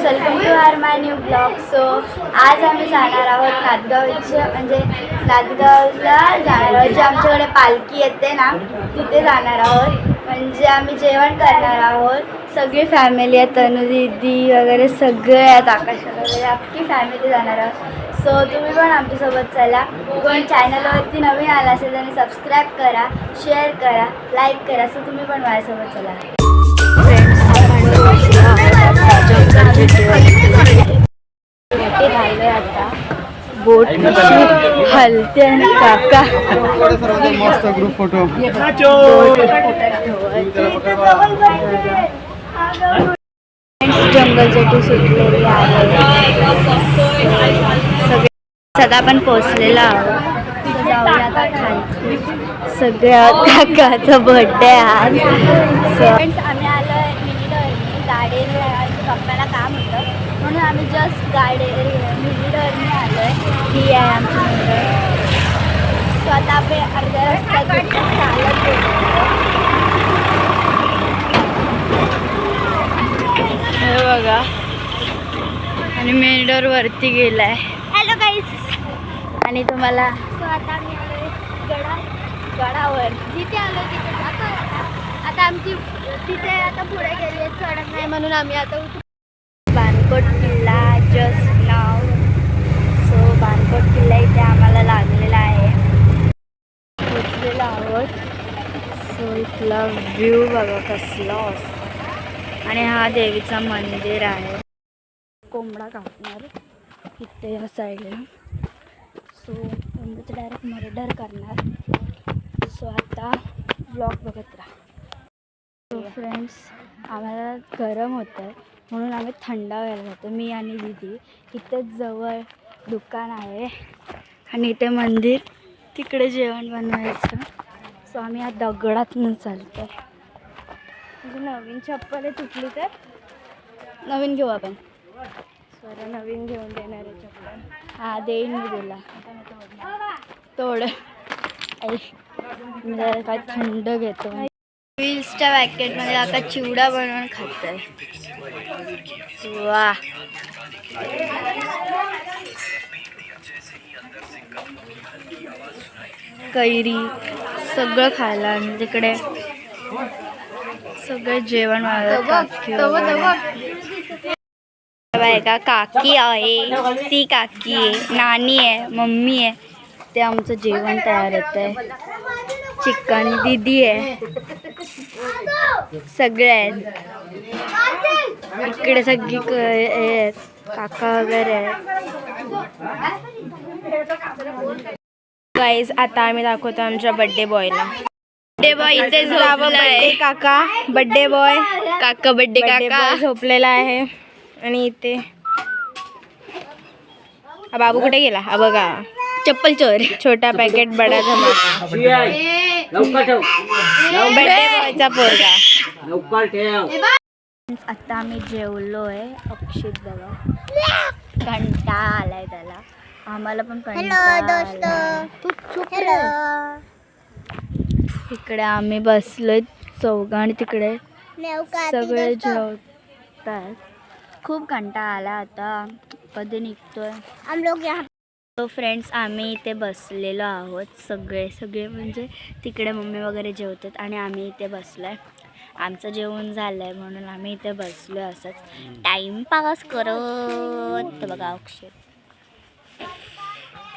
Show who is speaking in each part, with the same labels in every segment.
Speaker 1: Guys, welcome to our my new blog. So आज आम्ही जाणार आहोत नांदगावच्या म्हणजे नांदगावला जाणार आहोत. जे आमच्याकडे पालखी येते ना तिथे जाणार आहोत. म्हणजे आम्ही जेवण करणार आहोत. सगळी फॅमिली आहे, तनु दीदी वगैरे सगळे आहेत, आकाश वगैरे अख्खी फॅमिली जाणार आहोत. सो तुम्ही पण आमच्यासोबत चला. कोण चॅनलवरती नवीन आला असेल त्यांनी सबस्क्राईब करा, शेअर करा, लाईक करा. सो तुम्ही पण माझ्यासोबत चला. आता बोट हलते आणि काका
Speaker 2: मस्त ग्रुप फोटो.
Speaker 1: जंगल चटी सुटलेली आहे. सगळे सदा पण पोचलेला आहोत. जाऊया आता खाली. सगळ्या काकाचा बर्थडे आज. फ्रेंड्स, आम्ही आलो आहे मिनीडोरनी. गाडीने पप्पाला काम होतं म्हणून आम्ही जस्ट मिनीडोरनी आलो आहे. ही आहे आमची मिनीडोर. सो आता आपण अर्ध्या रस्त्यात चालत हे बघा. आणि मिनीडोर वरती गेलाय. Hello guys. आणि तुम्हाला आता आम्ही आलोय गडावर. जिथे आलो तिथे आता आमची तिथे आता पुढे गेली चढत नाही म्हणून आम्ही आता बाणकोट किल्ला जस्ट नाव. सो बाणकोट किल्ला इथे आम्हाला लागलेला आहे. पोचलेला आहोत. सो इथला व्ह्यू बघा कसला असतो. आणि हा देवीचा मंदिर आहे. कोंबडा कापणार इथे या साईडला. सो कोंबडीचं डायरेक्ट मर्डर करणार. सो आता ब्लॉग बघत राहा. सो फ्रेंड्स, आम्हाला गरम होतं आहे म्हणून आम्ही थंड व्हायला जातो. मी आणि दीदी. इथेच जवळ दुकान आहे आणि इथे मंदिर, तिकडे जेवण बनवायचं. सो आम्ही या दगडातून चालतो. म्हणजे नवीन चप्पल तुटली तर नवीन घेऊ आपण. सर नवीन घेऊन देणार आहे चप्पल. हां, देईन मी तुला. तोड. मी काय थंड घेतो. व्हील्सच्या पॅकेटमध्ये आता चिवडा बनवून खात आहे. वा, कैरी सगळं खायला. आणि तिकडे सगळं जेवण का काकी आहे, ती काकी आहे, नानी आहे, मम्मी आहे. ते आमचं जेवण तयार होत आहे. चिकन दीदी आहे, सगळे आहेत. इकडे सगळी आहेत, काका वगैरे आहेत.
Speaker 3: गाईज, आता आम्ही दाखवतो आमच्या बर्थडे बॉयला.
Speaker 1: बर्थडे बॉय इथे
Speaker 3: बर्थडे काका, बर्थडे बॉय
Speaker 1: काका, बर्थडे काका
Speaker 3: झोपलेला आहे. आणि इथे बाबू कुठे गेला? हा बघा,
Speaker 1: चप्पल चोर.
Speaker 3: छोटा पॅकेट बडा धमाका. बर्थडे बॉयचा पोरगा.
Speaker 1: आता आम्ही जेवलोय. अक्षित बघा, कंटाळा आलाय त्याला. आम्हाला पण कंटाळा. इकडे आम्ही बसलोय चौघ आणि तिकडे सगळे जेवतात. खूप कंटाळा आला. आता कधी निघतोय आम लोग यहाँ. तो फ्रेंड्स, आम्ही इथे बसलेलो आहोत सगळे म्हणजे तिकडे मम्मी वगैरे जेवतात आणि आम्ही इथे बसलोय. आमचं जेवण झालंय म्हणून आम्ही इथे बसलोय असंच टाइमपास करत. बघा अक्षय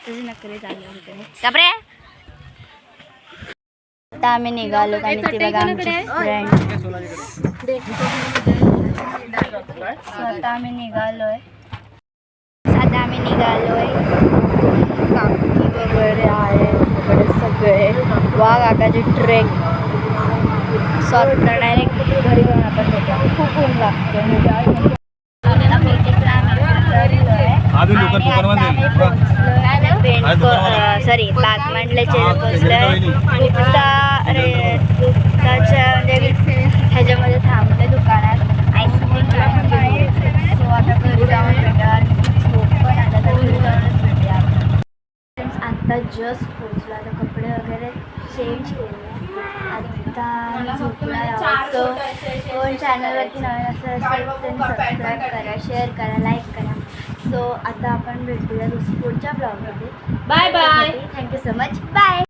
Speaker 1: तुझी नकरी चालू कापरे. आता आम्ही निघालो आणि ती बघा आमची फ्रेंड. आता आम्ही निघालोय. काकी वगैरे आहे इकडे सगळे. वा काकाची ट्रेक. स्वतः डायरेक्ट घरी जाऊन आपण खूप ऊन लागतं. सॉरी, बागमांडल्याचे पोचलोय. गुप्ताच्या म्हणजे ह्याच्यामध्ये थांबले दुकानात आईस्क्रीम. सो आता घरी जाऊन भेटणार. झोप पण आता तर घरी जाऊनच भेटूया. आता जस्ट पोचलो. आता कपडे वगैरे चेंज केले. आता आता झोपला सो चॅनलवरती नवीन असेल त्यांनी सबस्क्राईब करा, शेअर करा, लाईक करा. सो आता आपण भेटूया पुढच्या ब्लॉगमध्ये. Bye bye. Thank you so much. Bye.